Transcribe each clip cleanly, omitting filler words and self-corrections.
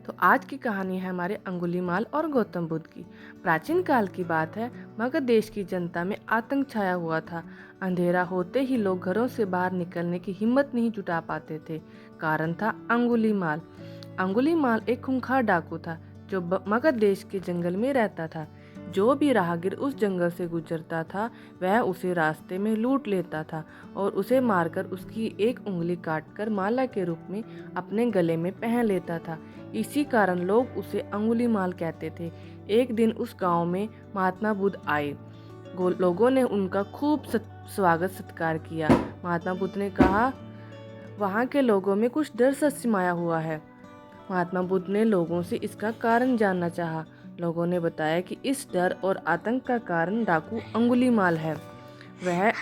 तो आज की कहानी है हमारे अंगुलीमाल और गौतम बुद्ध की। प्राचीन काल की बात है। मगध देश की जनता में आतंक छाया हुआ था। अंधेरा होते ही लोग घरों से बाहर निकलने की हिम्मत नहीं जुटा पाते थे। कारण था अंगुलीमाल। अंगुलीमाल एक खूंखार डाकू था जो मगध देश के जंगल में रहता था। जो भी राहगीर उस जंगल से गुजरता था वह उसे रास्ते में लूट लेता था और उसे मारकर उसकी एक उंगली काटकर माला के रूप में अपने गले में पहन लेता था। इसी कारण लोग उसे अंगुलीमाल कहते थे। एक दिन उस गांव में महात्मा बुद्ध आए। लोगों ने उनका खूब स्वागत सत्कार किया। महात्मा बुद्ध ने कहा, वहाँ के लोगों में कुछ डर सा समाया हुआ है। महात्मा बुद्ध ने लोगों से इसका कारण जानना चाहा। लोगों ने बताया कि इस डर और आतंक का कारण डाकू अंगुलीमाल है। वह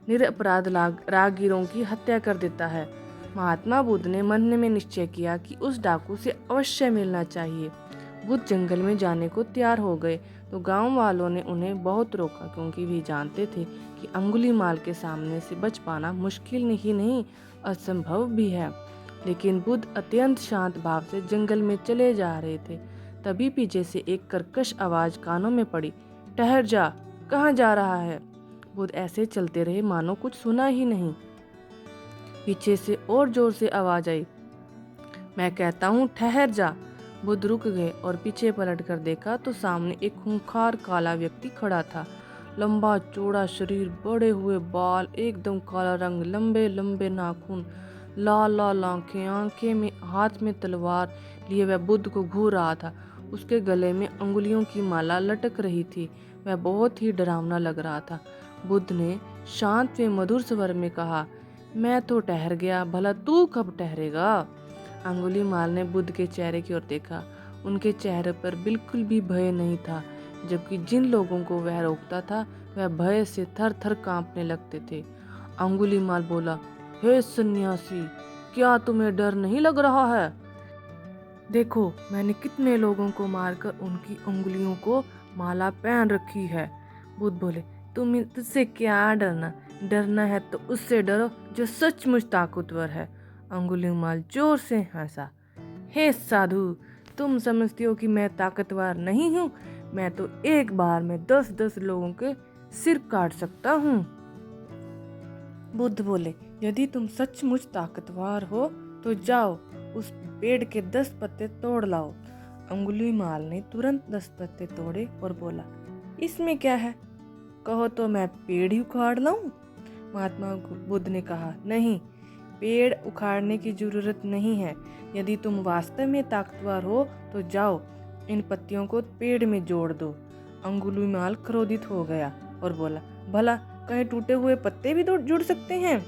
निरपराध राहगीरों की हत्या कर देता है। महात्मा बुद्ध ने मन में निश्चय किया कि उस डाकू से अवश्य मिलना चाहिए। बुद्ध जंगल में जाने को तैयार हो गए तो गांव वालों ने उन्हें बहुत रोका, क्योंकि वे जानते थे कि अंगुलीमाल के सामने से बच पाना मुश्किल ही नहीं, असंभव भी है। लेकिन बुद्ध अत्यंत शांत भाव से जंगल में चले जा रहे थे। तभी पीछे से एक कर्कश आवाज कानों में पड़ी, ठहर जा, कहाँ जा रहा है? बुद्ध ऐसे चलते रहे मानो कुछ सुना ही नहीं। पीछे से और जोर से आवाज आई, मैं कहता हूँ ठहर जा। बुद्ध रुक गए और पीछे पलट कर देखा तो सामने एक खूंखार काला व्यक्ति खड़ा था। लंबा चौड़ा शरीर, बड़े हुए बाल, एकदम काला रंग, लंबे लंबे नाखून, लाल लाल आंखें, आंखें में हाथ में तलवार लिए वह बुद्ध को घूर रहा था। उसके गले में अंगुलियों की माला लटक रही थी। वह बहुत ही डरावना लग रहा था। बुद्ध ने शांत व मधुर स्वर में कहा, मैं तो ठहर गया, भला तू कब ठहरेगा? अंगुलीमाल ने बुद्ध के चेहरे की ओर देखा। उनके चेहरे पर बिल्कुल भी भय नहीं था, जबकि जिन लोगों को वह रोकता था वह भय से थर थर कांपने लगते थे। अंगुलीमाल बोला, हे सन्यासी, क्या तुम्हें डर नहीं लग रहा है? देखो, मैंने कितने लोगों को मारकर उनकी उंगलियों को माला पहन रखी है। बुद्ध बोले, तुझसे क्या डरना? डरना है तो उससे डरो जो सचमुच ताकतवर है। अंगुलीमाल जोर से हंसा, हे साधु, तुम समझते हो कि मैं ताकतवर नहीं हूँ? मैं तो एक बार में 10-10 लोगों के सिर काट सकता हूँ। बुद्ध बोले, यदि तुम सचमुच ताकतवर हो तो जाओ, उस पेड़ के 10 पत्ते तोड़ लाओ। अंगुलीमाल ने तुरंत 10 पत्ते तोड़े और बोला, इसमें क्या है? कहो तो मैं पेड़ ही उखाड़ लाऊं? महात्मा बुद्ध ने कहा, नहीं, पेड़ उखाड़ने की जरूरत नहीं है। यदि तुम वास्तव में ताकतवर हो तो जाओ, इन पत्तियों को पेड़ में जोड़ दो। अंगुलीमाल क्रोधित हो गया और बोला, भला कहीं टूटे हुए पत्ते भी जुड़ सकते हैं?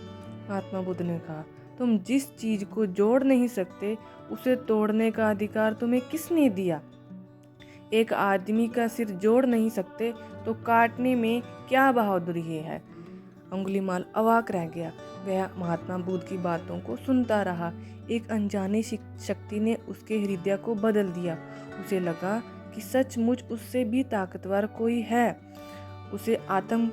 महात्मा बुद्ध ने कहा, तुम जिस चीज को जोड़ नहीं सकते उसे तोड़ने का अधिकार तुम्हें किसने दिया? एक आदमी का सिर जोड़ नहीं सकते तो काटने में क्या बहादुरी है? अंगुलीमाल अवाक रह गया। वह महात्मा बुद्ध की बातों को सुनता रहा। एक अनजानी शक्ति ने उसके हृदय को बदल दिया। उसे लगा कि सचमुच उससे भी ताकतवर कोई है। उसे आत्म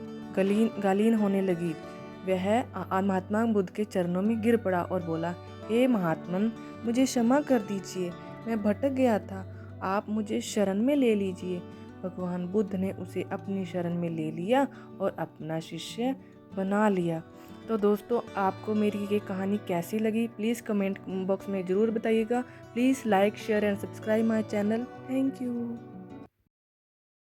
गालीन होने लगी। वह महात्मा बुद्ध के चरणों में गिर पड़ा और बोला, हे महात्मन, मुझे क्षमा कर दीजिए, मैं भटक गया था, आप मुझे शरण में ले लीजिए। भगवान बुद्ध ने उसे अपनी शरण में ले लिया और अपना शिष्य बना लिया। तो दोस्तों, आपको मेरी ये कहानी कैसी लगी प्लीज़ कमेंट बॉक्स में ज़रूर बताइएगा। Please like, share and subscribe my channel. Thank you.